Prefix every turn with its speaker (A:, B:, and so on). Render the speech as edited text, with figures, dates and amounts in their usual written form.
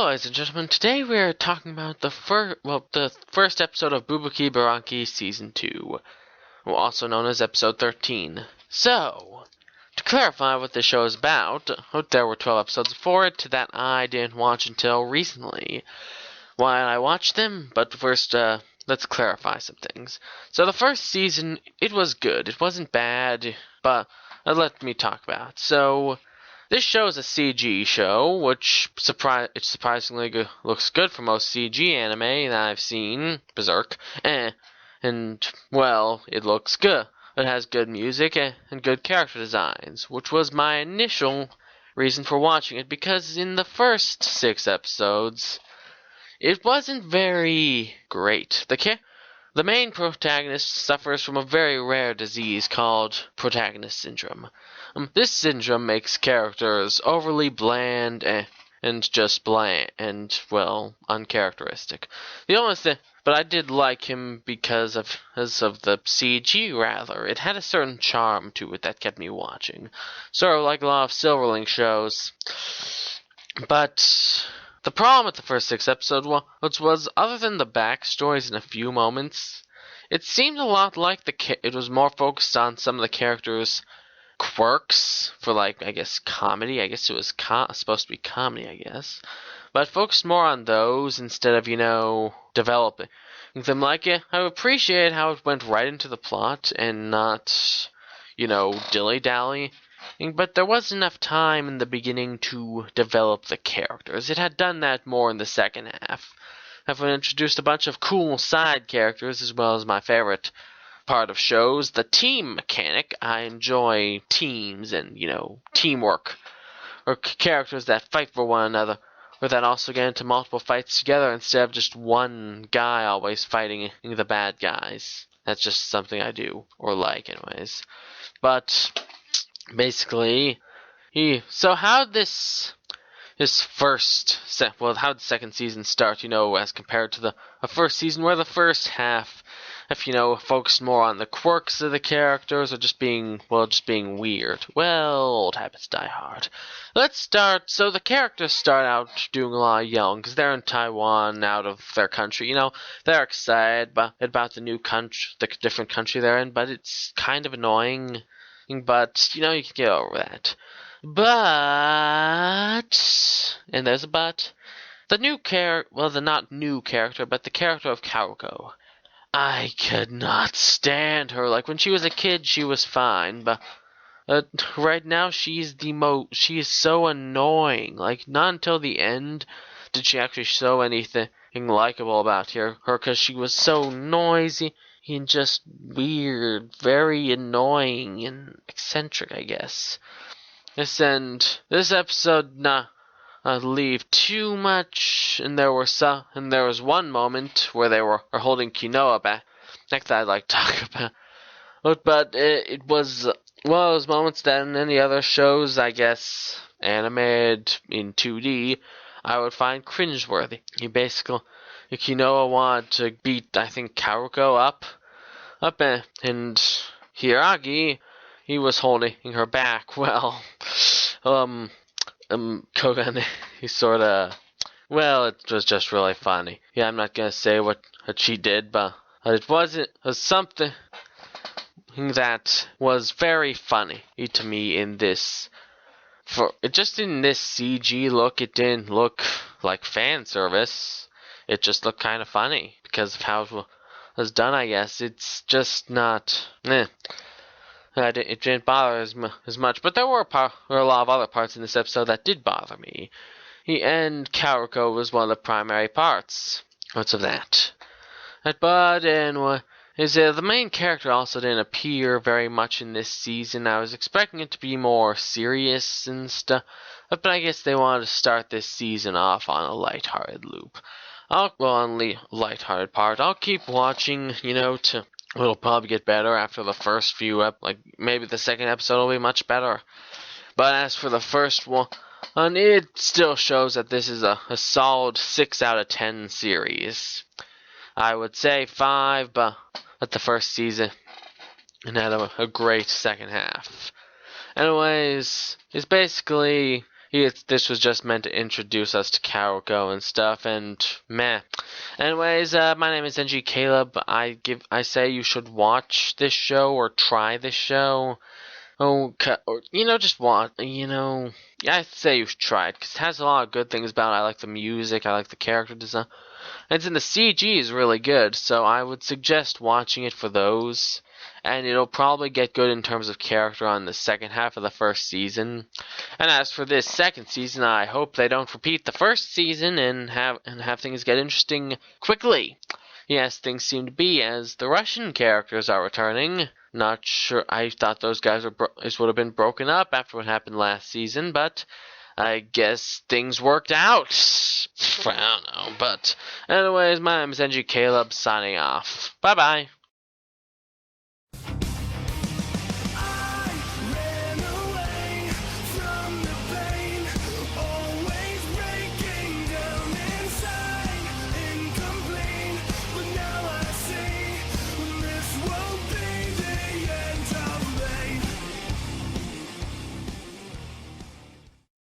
A: ladies and gentlemen, today we're talking about the first episode of Bubuki Buranki Season 2, also known as Episode 13. So, to clarify what this show is about, there were 12 episodes before it that I didn't watch until recently. Why I watched them, but first, let's clarify some things. So the first season, it was good. It wasn't bad, but let me talk about it. So, this show is a CG show, which surprisingly looks good for most CG anime that I've seen. Berserk. And, well, it looks good. It has good music and good character designs, which was my initial reason for watching it, because in the first 6 episodes, it wasn't very great. The main protagonist suffers from a very rare disease called protagonist syndrome. This syndrome makes characters overly bland and just bland and, well, uncharacteristic. The only thing, but I did like him because of the CG, rather. It had a certain charm to it that kept me watching. Sort of like a lot of Silverlink shows. But the problem with the first 6 episodes was, other than the backstories in a few moments, it seemed a lot like it was more focused on some of the characters' quirks for, like, I guess, comedy. I guess it was supposed to be comedy, I guess. But focused more on those instead of, developing them. Like, I appreciate how it went right into the plot and not, dilly-dally. But there wasn't enough time in the beginning to develop the characters. It had done that more in the second half. I've introduced a bunch of cool side characters, as well as my favorite part of shows, the team mechanic. I enjoy teams and, teamwork, or characters that fight for one another, or that also get into multiple fights together instead of just one guy always fighting the bad guys. That's just something I do, or like anyways. But basically, so how did how did the second season start, as compared to the first season, where the first half, focused more on the quirks of the characters, or just being weird. Well, old habits die hard. Let's start, so the characters start out doing a lot of yelling, because they're in Taiwan, out of their country, they're excited about the new country, the different country they're in, but it's kind of annoying, but, you can get over that. But, and there's a but, the not new character, but the character of Karuko. I could not stand her. Like, when she was a kid, she was fine, but right now she is so annoying. Like, not until the end did she actually show anything likable about her, because she was so noisy and just weird, very annoying and eccentric, I guess. This episode not leave too much, and there was one moment where they were holding Kinoa back that I'd like to talk about. But it was one of those moments that in any other shows, I guess, animated in 2D, I would find cringeworthy. Kinoa wanted to beat, I think, Karuko up, and Hiragi, he was holding her back. Well, Kogan, he sorta, well, it was just really funny. Yeah, I'm not gonna say what she did, but it was something that was very funny to me in this. In this CG look, it didn't look like fan service. It just looked kind of funny because of how it was done, I guess. It's just not, it didn't bother as much, but there were a lot of other parts in this episode that did bother me. And Karuko was one of the primary parts. What's of that? But anyway, the main character also didn't appear very much in this season. I was expecting it to be more serious and stuff, but I guess they wanted to start this season off on a lighthearted loop. On the lighthearted part, I'll keep watching, it'll probably get better after the first few maybe the second episode will be much better. But as for the first one, it still shows that this is a solid 6 out of 10 series. I would say 5, but at the first season, and had a great second half. Anyways, it's basically This was just meant to introduce us to Karoko and stuff, and meh. Anyways, my name is NG Caleb. I say you should watch this show or try this show. Oh, or, just watch. Yeah, I say you should try it because it has a lot of good things about it. I like the music. I like the character design. And the CG is really good, so I would suggest watching it for those. And it'll probably get good in terms of character on the second half of the first season. And as for this second season, I hope they don't repeat the first season and have things get interesting quickly. Yes, things seem to be, as the Russian characters are returning. Not sure. I thought those guys would have been broken up after what happened last season, but I guess things worked out. I don't know. But anyways, my name is NG Caleb, signing off. Bye bye.